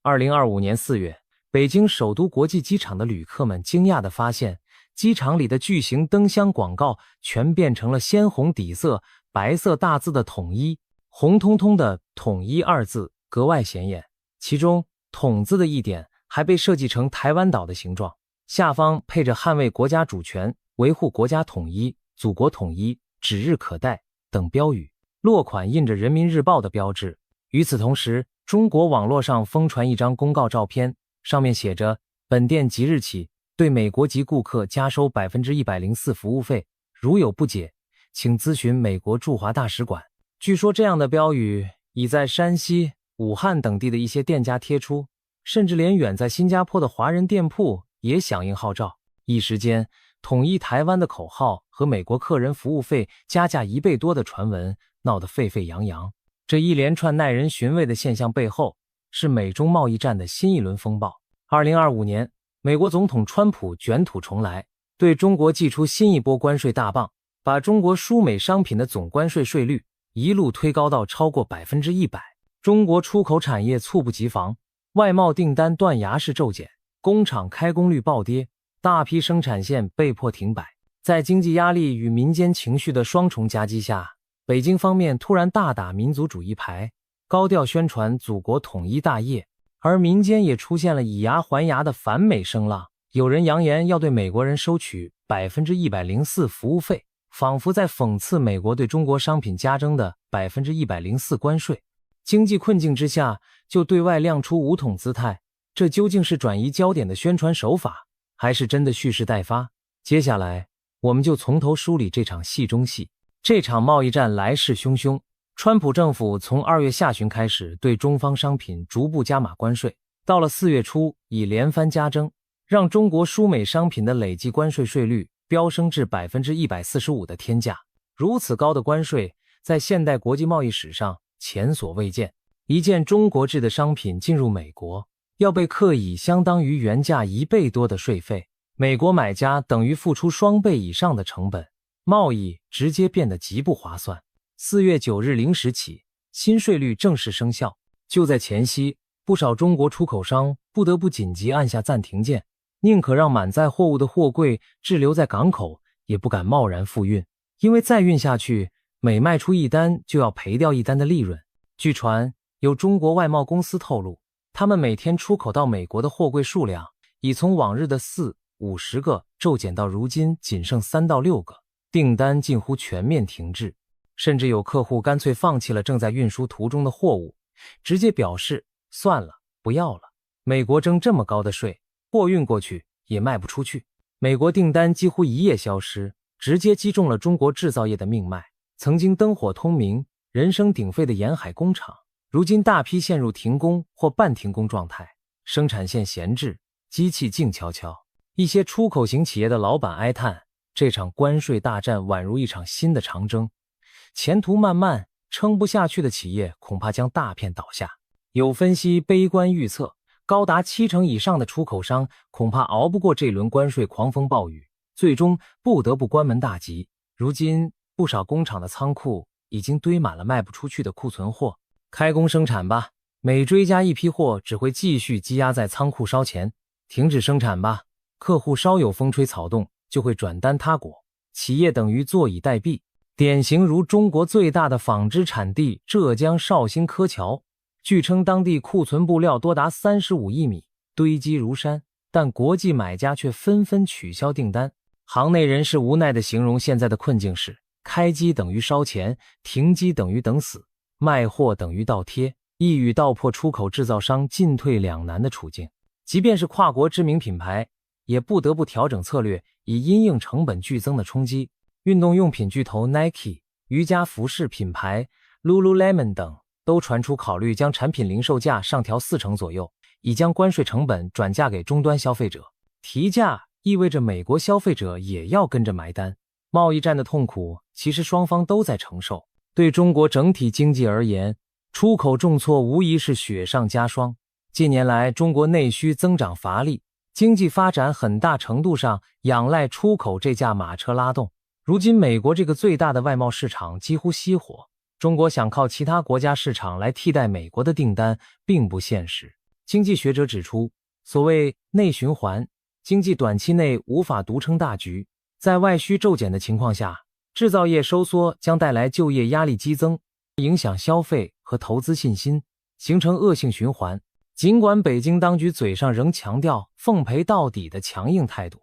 2025年4月，北京首都国际机场的旅客们惊讶地发现，机场里的巨型灯箱广告全变成了鲜红底色、白色大字的统一，红彤彤的统一二字格外显眼。其中统字的一点还被设计成台湾岛的形状，下方配着捍卫国家主权、维护国家统一、祖国统一、指日可待等标语，落款印着人民日报的标志。与此同时，中国网络上疯传一张公告照片，上面写着本店即日起对美国籍顾客加收 104% 服务费，如有不解请咨询美国驻华大使馆。据说这样的标语已在山西、武汉等地的一些店家贴出，甚至连远在新加坡的华人店铺也响应号召。一时间，统一台湾的口号和美国客人服务费加价1倍多的传闻闹得沸沸扬扬。这一连串耐人寻味的现象背后，是美中贸易战的新一轮风暴。2025年，美国总统川普卷土重来，对中国祭出新一波关税大棒，把中国输美商品的总关税税率一路推高到超过 100%。中国出口产业猝不及防，外贸订单断崖式骤减，工厂开工率暴跌，大批生产线被迫停摆。在经济压力与民间情绪的双重夹击下，北京方面突然大打民族主义牌，高调宣传祖国统一大业，而民间也出现了以牙还牙的反美声浪。有人扬言要对美国人收取 104% 服务费，仿佛在讽刺美国对中国商品加征的 104% 关税。经济困境之下，就对外亮出武统姿态，这究竟是转移焦点的宣传手法，还是真的蓄势待发？接下来，我们就从头梳理这场戏中戏。这场贸易战来势汹汹，川普政府从2月下旬开始对中方商品逐步加码关税，到了4月初已连番加征，让中国输美商品的累计关税税率飙升至 145% 的天价。如此高的关税，在现代国际贸易史上前所未见。一件中国制的商品进入美国，要被课以相当于原价1倍多的税费，美国买家等于付出2倍以上的成本，贸易直接变得极不划算。4月9日0时起，新税率正式生效。就在前夕，不少中国出口商不得不紧急按下暂停键，宁可让满载货物的货柜滞留在港口，也不敢贸然复运，因为再运下去，每卖出一单就要赔掉一单的利润。据传，有中国外贸公司透露，他们每天出口到美国的货柜数量已从往日的4、50个骤减到如今仅剩3到6个，订单近乎全面停滞。甚至有客户干脆放弃了正在运输途中的货物，直接表示算了，不要了。美国征这么高的税，货运过去也卖不出去。美国订单几乎一夜消失，直接击中了中国制造业的命脉。曾经灯火通明、人声鼎沸的沿海工厂，如今大批陷入停工或半停工状态，生产线闲置，机器静悄悄。一些出口型企业的老板哀叹，这场关税大战宛如一场新的长征，前途漫漫，撑不下去的企业恐怕将大片倒下。有分析悲观预测，高达70%以上的出口商恐怕熬不过这轮关税狂风暴雨，最终不得不关门大吉。如今不少工厂的仓库已经堆满了卖不出去的库存货，开工生产吧，每追加一批货只会继续积压在仓库烧钱；停止生产吧，客户稍有风吹草动就会转单他国，企业等于坐以待毙。典型如中国最大的纺织产地浙江绍兴柯桥，据称当地库存布料多达35亿米，堆积如山，但国际买家却纷纷取消订单。行内人士无奈地形容现在的困境是：开机等于烧钱，停机等于等死，卖货等于倒贴，一语道破出口制造商进退两难的处境。即便是跨国知名品牌，也不得不调整策略，以因应成本剧增的冲击。运动用品巨头 Nike、瑜伽服饰品牌 Lululemon 等都传出考虑将产品零售价上调40%左右，以将关税成本转嫁给终端消费者。提价意味着美国消费者也要跟着埋单。贸易战的痛苦其实双方都在承受。对中国整体经济而言，出口重挫无疑是雪上加霜。近年来，中国内需增长乏力，经济发展很大程度上仰赖出口这架马车拉动。如今美国这个最大的外贸市场几乎熄火，中国想靠其他国家市场来替代美国的订单并不现实。经济学者指出，所谓内循环，经济短期内无法独撑大局，在外需骤减的情况下，制造业收缩将带来就业压力激增，影响消费和投资信心，形成恶性循环。尽管北京当局嘴上仍强调奉陪到底的强硬态度，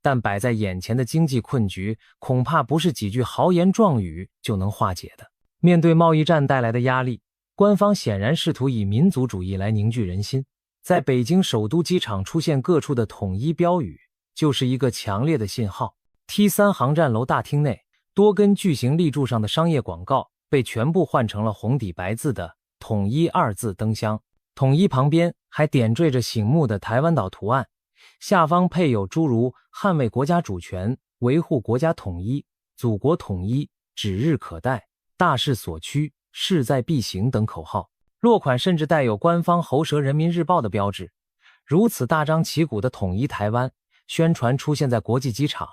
但摆在眼前的经济困局恐怕不是几句豪言壮语就能化解的。面对贸易战带来的压力，官方显然试图以民族主义来凝聚人心。在北京首都机场出现各处的统一标语，就是一个强烈的信号。T3 航站楼大厅内，多根巨型立柱上的商业广告被全部换成了红底白字的统一二字灯箱，统一旁边还点缀着醒目的台湾岛图案，下方配有诸如捍卫国家主权、维护国家统一、祖国统一、指日可待、大势所趋、势在必行等口号。落款甚至带有官方喉舌人民日报的标志。如此大张旗鼓的统一台湾宣传出现在国际机场，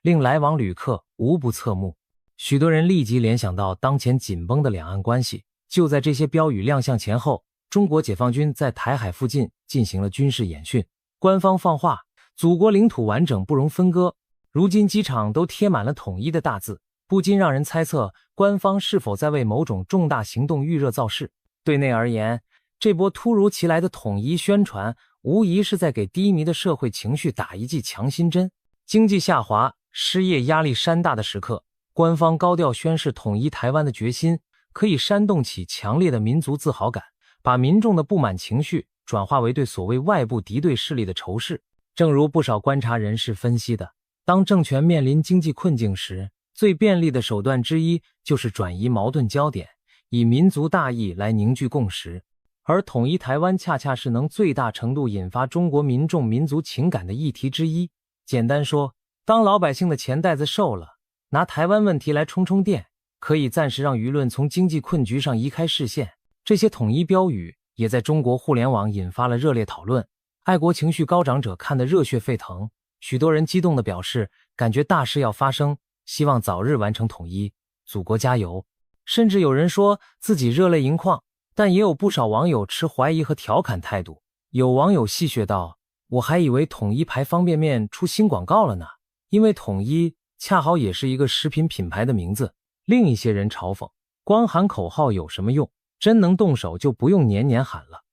令来往旅客无不侧目。许多人立即联想到当前紧绷的两岸关系。就在这些标语亮相前后，中国解放军在台海附近进行了军事演训，官方放话，祖国领土完整不容分割。如今机场都贴满了统一的大字，不禁让人猜测官方是否在为某种重大行动预热造势。对内而言，这波突如其来的统一宣传无疑是在给低迷的社会情绪打一剂强心针。经济下滑、失业压力山大的时刻，官方高调宣示统一台湾的决心，可以煽动起强烈的民族自豪感，把民众的不满情绪转化为对所谓外部敌对势力的仇视。正如不少观察人士分析的，当政权面临经济困境时，最便利的手段之一就是转移矛盾焦点，以民族大义来凝聚共识。而统一台湾恰恰是能最大程度引发中国民众民族情感的议题之一。简单说，当老百姓的钱袋子瘦了，拿台湾问题来充充电，可以暂时让舆论从经济困局上移开视线。这些统一标语也在中国互联网引发了热烈讨论，爱国情绪高涨者看得热血沸腾，许多人激动地表示感觉大事要发生，希望早日完成统一，祖国加油。甚至有人说自己热泪盈眶，但也有不少网友持怀疑和调侃态度。有网友戏谑道，我还以为统一牌方便面出新广告了呢，因为统一恰好也是一个食品品牌的名字。另一些人嘲讽，光喊口号有什么用，真能动手就不用年年喊了，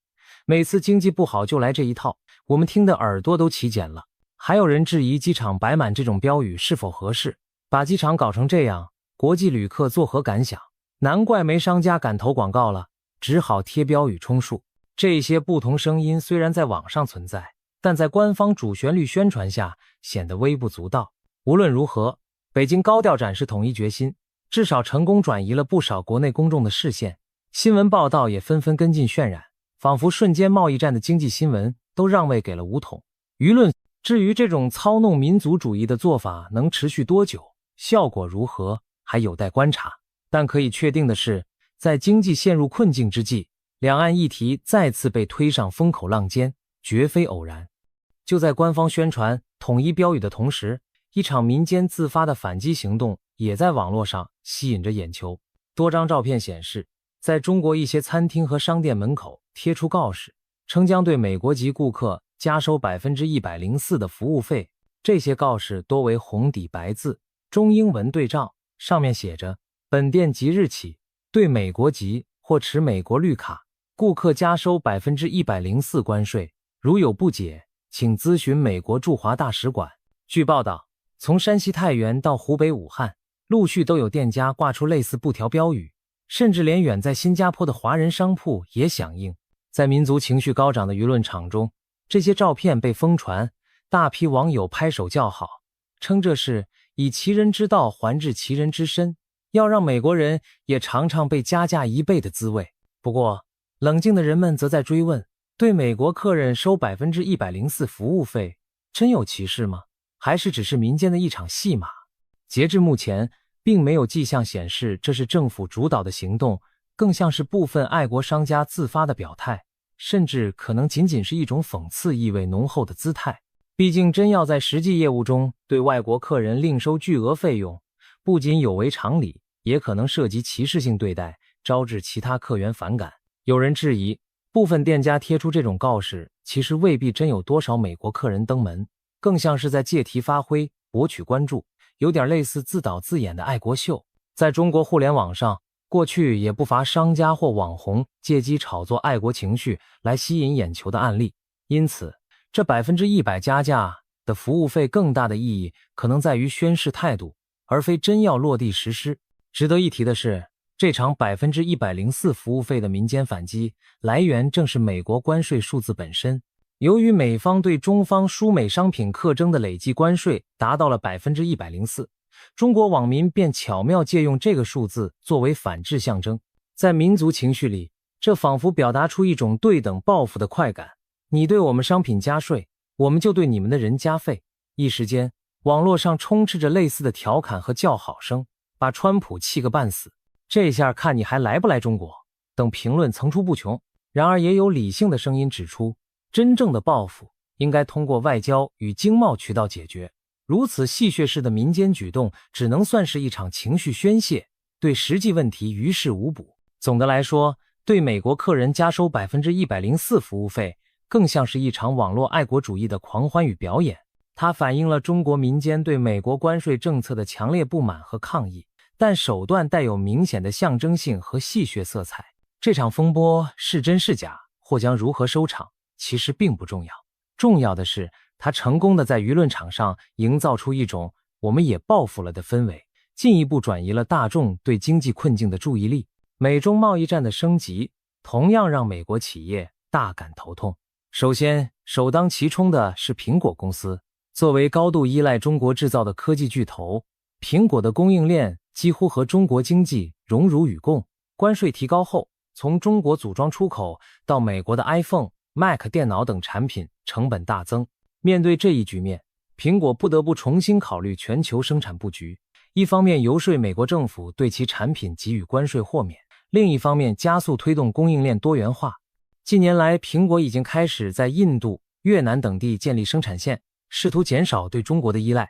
每次经济不好就来这一套，我们听得耳朵都起茧了。还有人质疑机场摆满这种标语是否合适，把机场搞成这样，国际旅客作何感想？难怪没商家敢投广告了，只好贴标语充数。这些不同声音虽然在网上存在，但在官方主旋律宣传下显得微不足道。无论如何，北京高调展示统一决心，至少成功转移了不少国内公众的视线，新闻报道也纷纷跟进渲染，仿佛瞬间贸易战的经济新闻都让位给了武统。舆论至于这种操弄民族主义的做法能持续多久，效果如何，还有待观察。但可以确定的是，在经济陷入困境之际，两岸议题再次被推上风口浪尖，绝非偶然。就在官方宣传统一标语的同时，一场民间自发的反击行动也在网络上吸引着眼球。多张照片显示，在中国一些餐厅和商店门口贴出告示，称将对美国籍顾客加收 104% 的服务费。这些告示多为红底白字，中英文对照，上面写着本店即日起对美国籍或持美国绿卡顾客加收 104% 关税，如有不解，请咨询美国驻华大使馆。据报道，从山西太原到湖北武汉，陆续都有店家挂出类似布条标语，甚至连远在新加坡的华人商铺也响应。在民族情绪高涨的舆论场中，这些照片被疯传，大批网友拍手叫好，称这是以其人之道还治其人之身，要让美国人也尝尝被加价1倍的滋味。不过，冷静的人们则在追问，对美国客人收 104% 服务费，真有歧视吗？还是只是民间的一场戏码？截至目前，并没有迹象显示这是政府主导的行动，更像是部分爱国商家自发的表态，甚至可能仅仅是一种讽刺意味浓厚的姿态。毕竟真要在实际业务中对外国客人另收巨额费用，不仅有违常理，也可能涉及歧视性对待，招致其他客源反感。有人质疑，部分店家贴出这种告示，其实未必真有多少美国客人登门，更像是在借题发挥，博取关注，有点类似自导自演的爱国秀。在中国互联网上，过去也不乏商家或网红借机炒作爱国情绪来吸引眼球的案例。因此，这100%加价的服务费更大的意义可能在于宣示态度，而非真要落地实施。值得一提的是，这场104%服务费的民间反击来源正是美国关税数字本身。由于美方对中方输美商品课征的累计关税达到了104%，中国网民便巧妙借用这个数字作为反制象征。在民族情绪里，这仿佛表达出一种对等报复的快感，你对我们商品加税，我们就对你们的人加费。一时间，网络上充斥着类似的调侃和叫好声，把川普气个半死。这下看你还来不来中国？等评论层出不穷。然而也有理性的声音指出，真正的报复应该通过外交与经贸渠道解决。如此戏谑式的民间举动只能算是一场情绪宣泄，对实际问题于事无补。总的来说，对美国客人加收104%服务费，更像是一场网络爱国主义的狂欢与表演。它反映了中国民间对美国关税政策的强烈不满和抗议，但手段带有明显的象征性和戏谑色彩。这场风波是真是假，或将如何收场，其实并不重要。重要的是，它成功的在舆论场上营造出一种我们也报复了的氛围，进一步转移了大众对经济困境的注意力。美中贸易战的升级同样让美国企业大感头痛。首先，首当其冲的是苹果公司。作为高度依赖中国制造的科技巨头，苹果的供应链几乎和中国经济荣辱与共。关税提高后，从中国组装出口到美国的 iPhone、Mac 电脑等产品成本大增。面对这一局面，苹果不得不重新考虑全球生产布局。一方面游说美国政府对其产品给予关税豁免，另一方面加速推动供应链多元化。近年来，苹果已经开始在印度、越南等地建立生产线，试图减少对中国的依赖。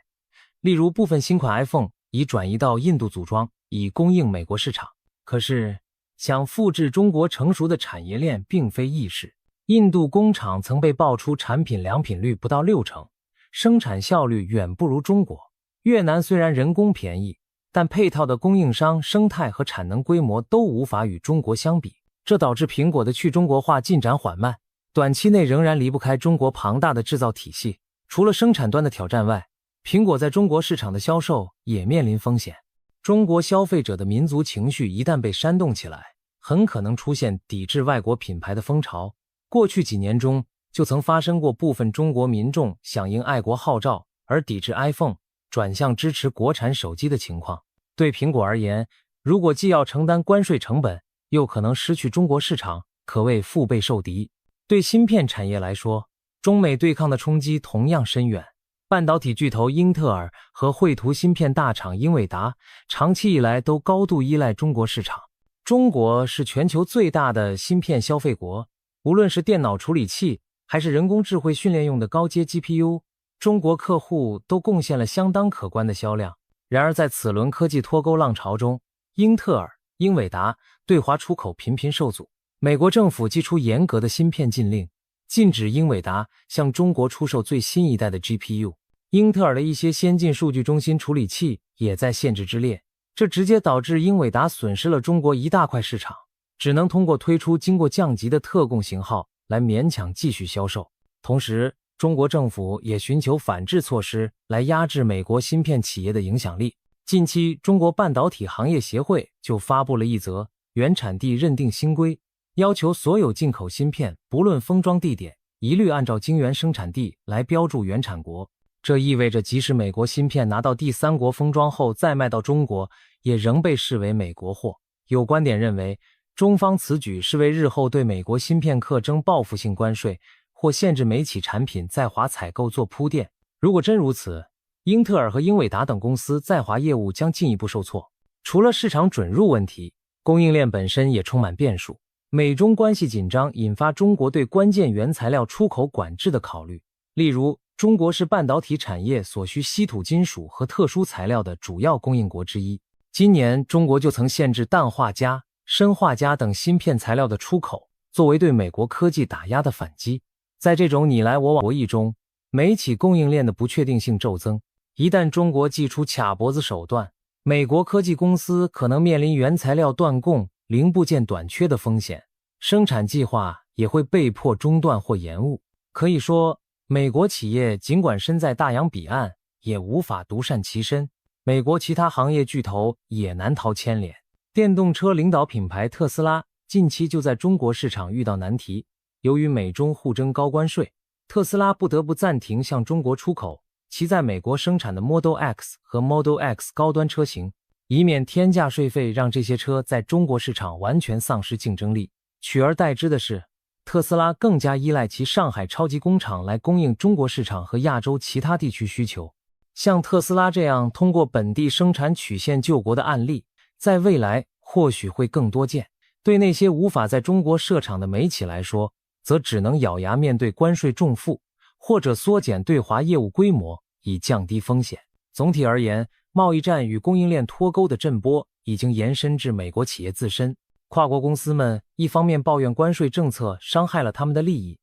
例如，部分新款 iPhone 已转移到印度组装，以供应美国市场。可是，想复制中国成熟的产业链并非易事。印度工厂曾被爆出产品良品率不到60%，生产效率远不如中国。越南虽然人工便宜，但配套的供应商生态和产能规模都无法与中国相比，这导致苹果的去中国化进展缓慢，短期内仍然离不开中国庞大的制造体系。除了生产端的挑战外，苹果在中国市场的销售也面临风险。中国消费者的民族情绪一旦被煽动起来，很可能出现抵制外国品牌的风潮。过去几年中，就曾发生过部分中国民众响应爱国号召而抵制 iPhone， 转向支持国产手机的情况。对苹果而言，如果既要承担关税成本，又可能失去中国市场，可谓腹背受敌。对芯片产业来说，中美对抗的冲击同样深远。半导体巨头英特尔和绘图芯片大厂英伟达长期以来都高度依赖中国市场。中国是全球最大的芯片消费国，无论是电脑处理器还是人工智慧训练用的高阶 GPU， 中国客户都贡献了相当可观的销量。然而在此轮科技脱钩浪潮中，英特尔、英伟达对华出口频频受阻。美国政府祭出严格的芯片禁令，禁止英伟达向中国出售最新一代的 GPU。英特尔的一些先进数据中心处理器也在限制之列，这直接导致英伟达损失了中国一大块市场，只能通过推出经过降级的特供型号来勉强继续销售。同时，中国政府也寻求反制措施来压制美国芯片企业的影响力。近期，中国半导体行业协会就发布了一则原产地认定新规，要求所有进口芯片不论封装地点，一律按照晶圆生产地来标注原产国。这意味着即使美国芯片拿到第三国封装后再卖到中国，也仍被视为美国货。有观点认为，中方此举是为日后对美国芯片课征报复性关税或限制美企产品在华采购做铺垫。如果真如此，英特尔和英伟达等公司在华业务将进一步受挫。除了市场准入问题，供应链本身也充满变数。美中关系紧张引发中国对关键原材料出口管制的考虑。例如，中国是半导体产业所需稀土金属和特殊材料的主要供应国之一。今年，中国就曾限制氮化镓、砷化镓等芯片材料的出口，作为对美国科技打压的反击。在这种你来我往博弈中，美企供应链的不确定性骤增。一旦中国祭出卡脖子手段，美国科技公司可能面临原材料断供、零部件短缺的风险，生产计划也会被迫中断或延误。可以说，美国企业尽管身在大洋彼岸，也无法独善其身。美国其他行业巨头也难逃牵连。电动车领导品牌特斯拉近期就在中国市场遇到难题，由于美中互征高关税，特斯拉不得不暂停向中国出口其在美国生产的 Model X 和 Model X 高端车型，以免天价税费让这些车在中国市场完全丧失竞争力。取而代之的是，特斯拉更加依赖其上海超级工厂来供应中国市场和亚洲其他地区需求。像特斯拉这样通过本地生产曲线救国的案例，在未来或许会更多见。对那些无法在中国设厂的美企来说，则只能咬牙面对关税重负，或者缩减对华业务规模，以降低风险。总体而言，贸易战与供应链脱钩的震波已经延伸至美国企业自身。跨国公司们一方面抱怨关税政策伤害了他们的利益，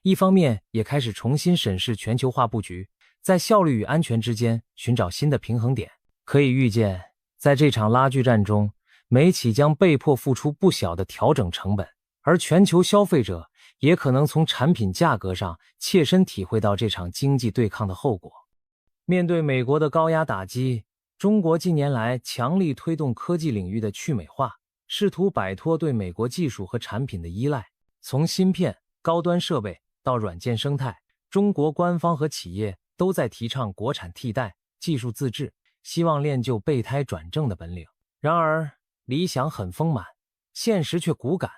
一方面也开始重新审视全球化布局，在效率与安全之间寻找新的平衡点。可以预见，在这场拉锯战中，美企将被迫付出不小的调整成本，而全球消费者也可能从产品价格上切身体会到这场经济对抗的后果。面对美国的高压打击，中国近年来强力推动科技领域的去美化，试图摆脱对美国技术和产品的依赖。从芯片、高端设备到软件生态，中国官方和企业都在提倡国产替代、技术自治，希望练就备胎转正的本领。然而，理想很丰满，现实却骨感。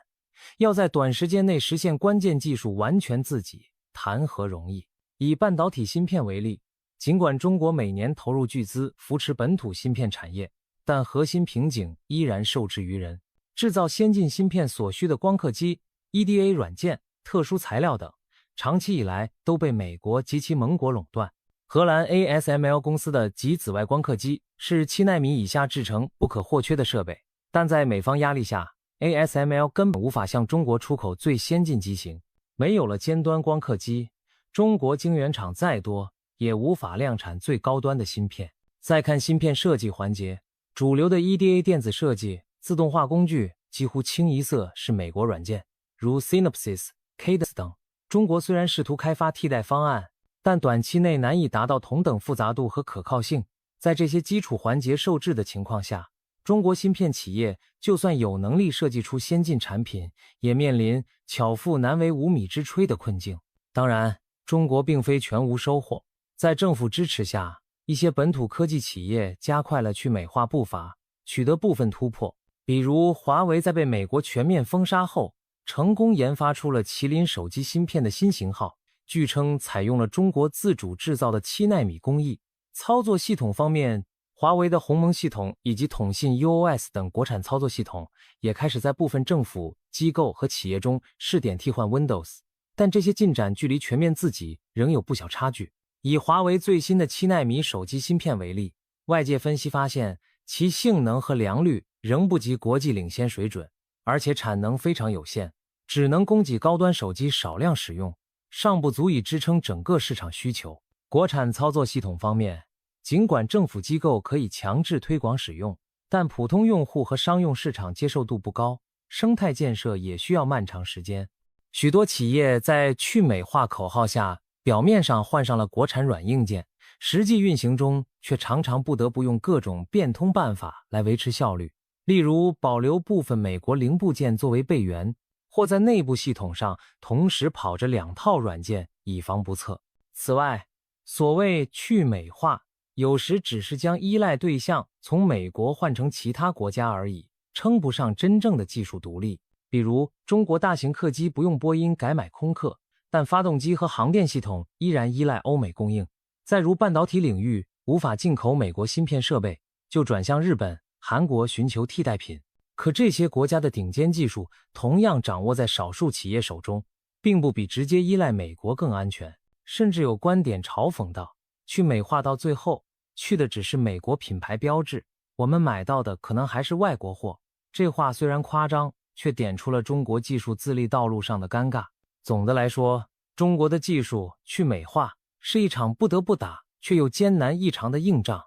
要在短时间内实现关键技术完全自给，谈何容易？以半导体芯片为例，尽管中国每年投入巨资扶持本土芯片产业，但核心瓶颈依然受制于人。制造先进芯片所需的光刻机、EDA 软件、特殊材料等，长期以来都被美国及其盟国垄断。荷兰 ASML 公司的极紫外光刻机是7奈米以下制程不可或缺的设备，但在美方压力下， ASML 根本无法向中国出口最先进机型。没有了尖端光刻机，中国晶圆厂再多也无法量产最高端的芯片。再看芯片设计环节，主流的 EDA 电子设计、自动化工具几乎清一色是美国软件，如 Synopsys、Cadence 等。中国虽然试图开发替代方案，但短期内难以达到同等复杂度和可靠性。在这些基础环节受制的情况下，中国芯片企业就算有能力设计出先进产品，也面临巧妇难为无米之炊的困境。当然，中国并非全无收获。在政府支持下，一些本土科技企业加快了去美化步伐，取得部分突破。比如华为在被美国全面封杀后，成功研发出了麒麟手机芯片的新型号，据称采用了中国自主制造的7奈米工艺。操作系统方面，华为的鸿蒙系统以及统信 UOS 等国产操作系统也开始在部分政府机构和企业中试点替换 Windows， 但这些进展距离全面自己仍有不小差距。以华为最新的7奈米手机芯片为例，外界分析发现，其性能和良率仍不及国际领先水准，而且产能非常有限，只能供给高端手机少量使用，尚不足以支撑整个市场需求。国产操作系统方面，尽管政府机构可以强制推广使用，但普通用户和商用市场接受度不高，生态建设也需要漫长时间。许多企业在去美化口号下，表面上换上了国产软硬件，实际运行中却常常不得不用各种变通办法来维持效率，例如保留部分美国零部件作为备源，或在内部系统上同时跑着2套软件，以防不测。此外，所谓去美化有时只是将依赖对象从美国换成其他国家而已，称不上真正的技术独立。比如中国大型客机不用波音改买空客，但发动机和航电系统依然依赖欧美供应。再如半导体领域无法进口美国芯片设备，就转向日本、韩国寻求替代品。可这些国家的顶尖技术同样掌握在少数企业手中，并不比直接依赖美国更安全。甚至有观点嘲讽道，去美化到最后，去的只是美国品牌标志，我们买到的可能还是外国货。这话虽然夸张，却点出了中国技术自立道路上的尴尬。总的来说，中国的技术去美化是一场不得不打却又艰难异常的硬仗，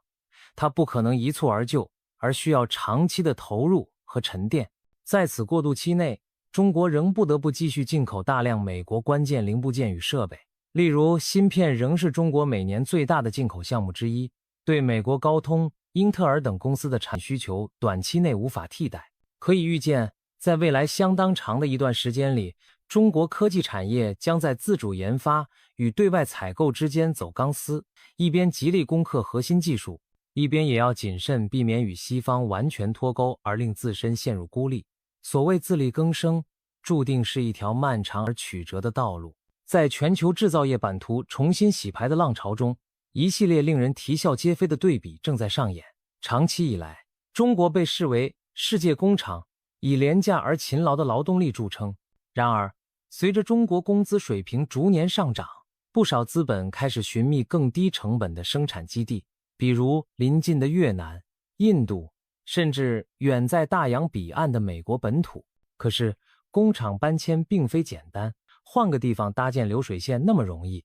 它不可能一蹴而就，而需要长期的投入和沉淀。在此过渡期内，中国仍不得不继续进口大量美国关键零部件与设备，例如芯片仍是中国每年最大的进口项目之一，对美国高通、英特尔等公司的产需求短期内无法替代。可以预见，在未来相当长的一段时间里，中国科技产业将在自主研发与对外采购之间走钢丝，一边极力攻克核心技术，一边也要谨慎避免与西方完全脱钩而令自身陷入孤立。所谓自力更生，注定是一条漫长而曲折的道路。在全球制造业版图重新洗牌的浪潮中，一系列令人啼笑皆非的对比正在上演。长期以来，中国被视为世界工厂，以廉价而勤劳的劳动力著称。然而，随着中国工资水平逐年上涨，不少资本开始寻觅更低成本的生产基地，比如邻近的越南、印度，甚至远在大洋彼岸的美国本土。可是，工厂搬迁并非简单，换个地方搭建流水线那么容易，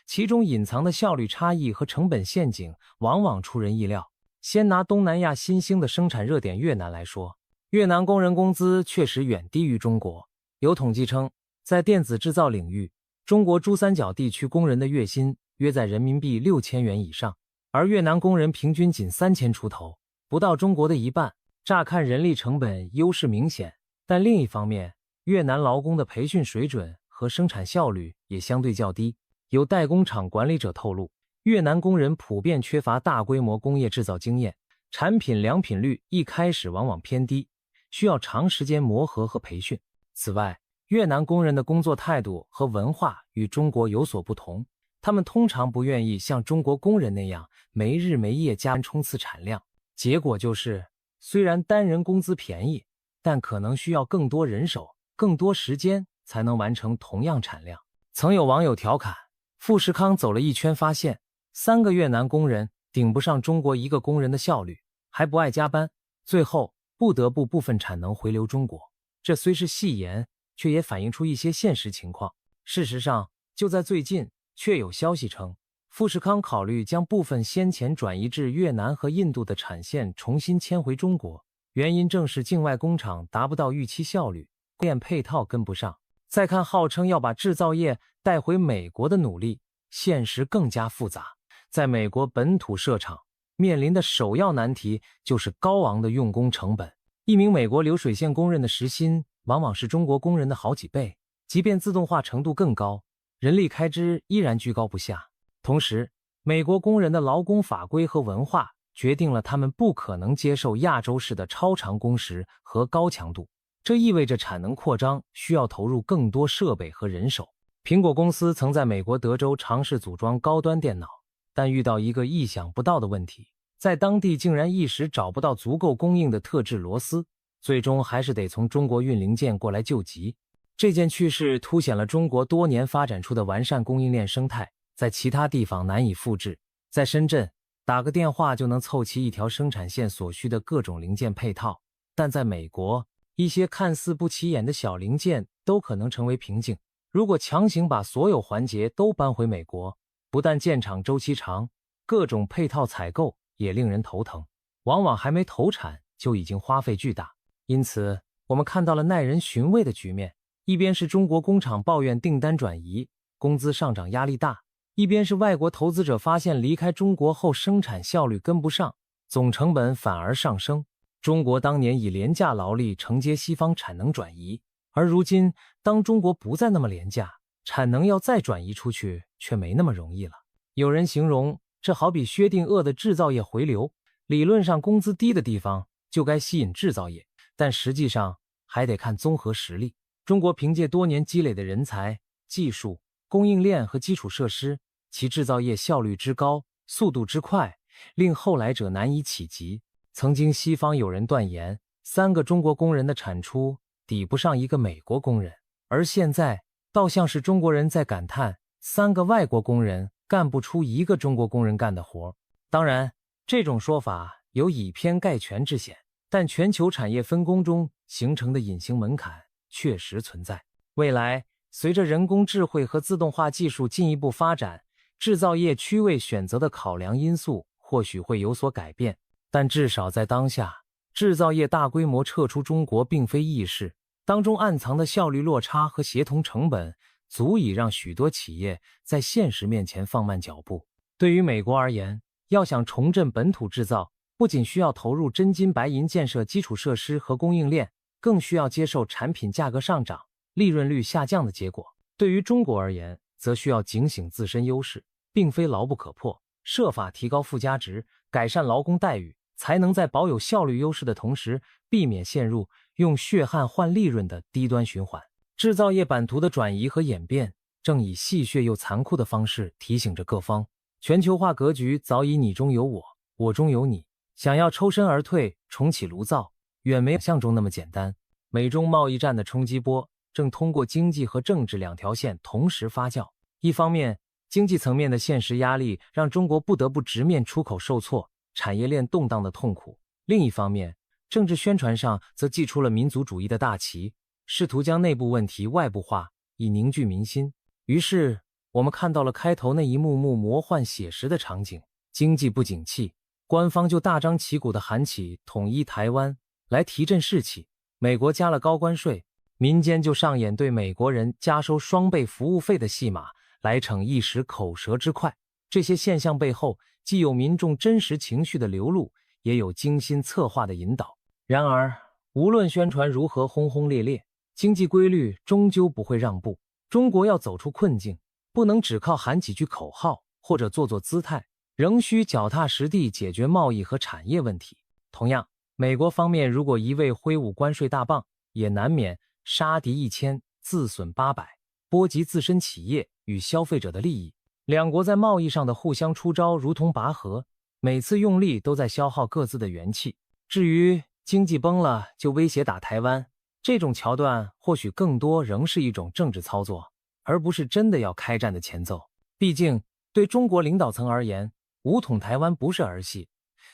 其中隐藏的效率差异和成本陷阱往往出人意料。先拿东南亚新兴的生产热点越南来说，越南工人工资确实远低于中国。有统计称，在电子制造领域，中国珠三角地区工人的月薪约在人民币6000元以上，而越南工人平均仅3000出头，不到中国的一半。乍看人力成本优势明显，但另一方面，越南劳工的培训水准和生产效率也相对较低。有代工厂管理者透露，越南工人普遍缺乏大规模工业制造经验，产品良品率一开始往往偏低，需要长时间磨合和培训。此外，越南工人的工作态度和文化与中国有所不同，他们通常不愿意像中国工人那样没日没夜加班冲刺产量，结果就是虽然单人工资便宜，但可能需要更多人手、更多时间才能完成同样产量。曾有网友调侃，富士康走了一圈发现3个越南工人顶不上中国1个工人的效率，还不爱加班，最后不得不部分产能回流中国。这虽是戏言，却也反映出一些现实情况。事实上，就在最近，却有消息称，富士康考虑将部分先前转移至越南和印度的产线重新迁回中国，原因正是境外工厂达不到预期效率，供应配套跟不上。再看号称要把制造业带回美国的努力，现实更加复杂。在美国本土设厂，面临的首要难题就是高昂的用工成本。一名美国流水线工人的时薪往往是中国工人的好几倍，即便自动化程度更高，人力开支依然居高不下。同时，美国工人的劳工法规和文化决定了他们不可能接受亚洲式的超长工时和高强度，这意味着产能扩张需要投入更多设备和人手。苹果公司曾在美国德州尝试组装高端电脑，但遇到一个意想不到的问题，在当地竟然一时找不到足够供应的特制螺丝，最终还是得从中国运零件过来救急。这件趣事凸显了中国多年发展出的完善供应链生态，在其他地方难以复制。在深圳，打个电话就能凑齐一条生产线所需的各种零件配套，但在美国，一些看似不起眼的小零件都可能成为瓶颈。如果强行把所有环节都搬回美国，不但建厂周期长，各种配套采购也令人头疼，往往还没投产就已经花费巨大。因此，我们看到了耐人寻味的局面，一边是中国工厂抱怨订单转移，工资上涨压力大，一边是外国投资者发现离开中国后生产效率跟不上，总成本反而上升。中国当年以廉价劳力承接西方产能转移，而如今当中国不再那么廉价，产能要再转移出去却没那么容易了。有人形容这好比薛定谔的制造业回流，理论上工资低的地方就该吸引制造业，但实际上还得看综合实力。中国凭借多年积累的人才、技术、供应链和基础设施，其制造业效率之高、速度之快，令后来者难以企及。曾经西方有人断言，3个中国工人的产出抵不上1个美国工人，而现在倒像是中国人在感叹3个外国工人干不出1个中国工人干的活。当然，这种说法有以偏概全之嫌。但全球产业分工中形成的隐形门槛确实存在。未来，随着人工智慧和自动化技术进一步发展，制造业区位选择的考量因素或许会有所改变，但至少在当下，制造业大规模撤出中国并非易事，当中暗藏的效率落差和协同成本，足以让许多企业在现实面前放慢脚步。对于美国而言，要想重振本土制造，不仅需要投入真金白银建设基础设施和供应链，更需要接受产品价格上涨、利润率下降的结果。对于中国而言，则需要警醒自身优势，并非牢不可破，设法提高附加值，改善劳工待遇，才能在保有效率优势的同时，避免陷入用血汗换利润的低端循环。制造业版图的转移和演变，正以戏谑又残酷的方式提醒着各方，全球化格局早已你中有我，我中有你，想要抽身而退，重启炉灶，远没想象中那么简单。美中贸易战的冲击波正通过经济和政治两条线同时发酵。一方面，经济层面的现实压力让中国不得不直面出口受挫、产业链动荡的痛苦；另一方面，政治宣传上则祭出了民族主义的大旗，试图将内部问题外部化，以凝聚民心。于是，我们看到了开头那一幕幕魔幻写实的场景：经济不景气，官方就大张旗鼓地喊起统一台湾来提振士气；美国加了高关税，民间就上演对美国人加收双倍服务费的戏码，来逞一时口舌之快。这些现象背后，既有民众真实情绪的流露，也有精心策划的引导。然而，无论宣传如何轰轰烈烈，经济规律终究不会让步。中国要走出困境，不能只靠喊几句口号或者做做姿态，仍需脚踏实地解决贸易和产业问题。同样，美国方面如果一味挥舞关税大棒，也难免杀敌1000，自损800，波及自身企业与消费者的利益。两国在贸易上的互相出招如同拔河，每次用力都在消耗各自的元气。至于经济崩了就威胁打台湾，这种桥段或许更多仍是一种政治操作，而不是真的要开战的前奏。毕竟，对中国领导层而言，武统台湾不是儿戏，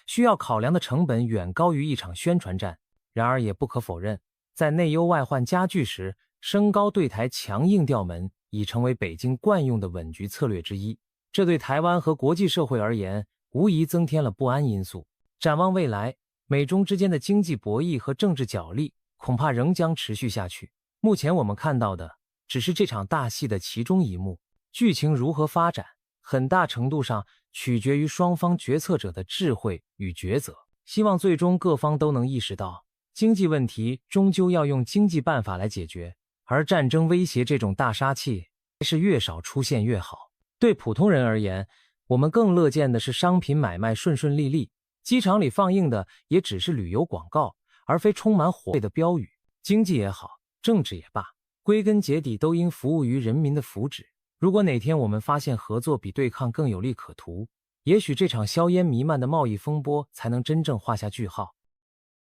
需要考量的成本远高于一场宣传战。然而也不可否认，在内忧外患加剧时，升高对台强硬调门已成为北京惯用的稳局策略之一。这对台湾和国际社会而言，无疑增添了不安因素。展望未来，美中之间的经济博弈和政治角力恐怕仍将持续下去。目前我们看到的只是这场大戏的其中一幕，剧情如何发展，很大程度上取决于双方决策者的智慧与抉择。希望最终各方都能意识到，经济问题终究要用经济办法来解决，而战争威胁这种大杀器是越少出现越好。对普通人而言，我们更乐见的是商品买卖顺顺利利，机场里放映的也只是旅游广告，而非充满火味的标语。经济也好，政治也罢，归根结底都应服务于人民的福祉。如果哪天我们发现合作比对抗更有利可图，也许这场硝烟弥漫的贸易风波才能真正画下句号。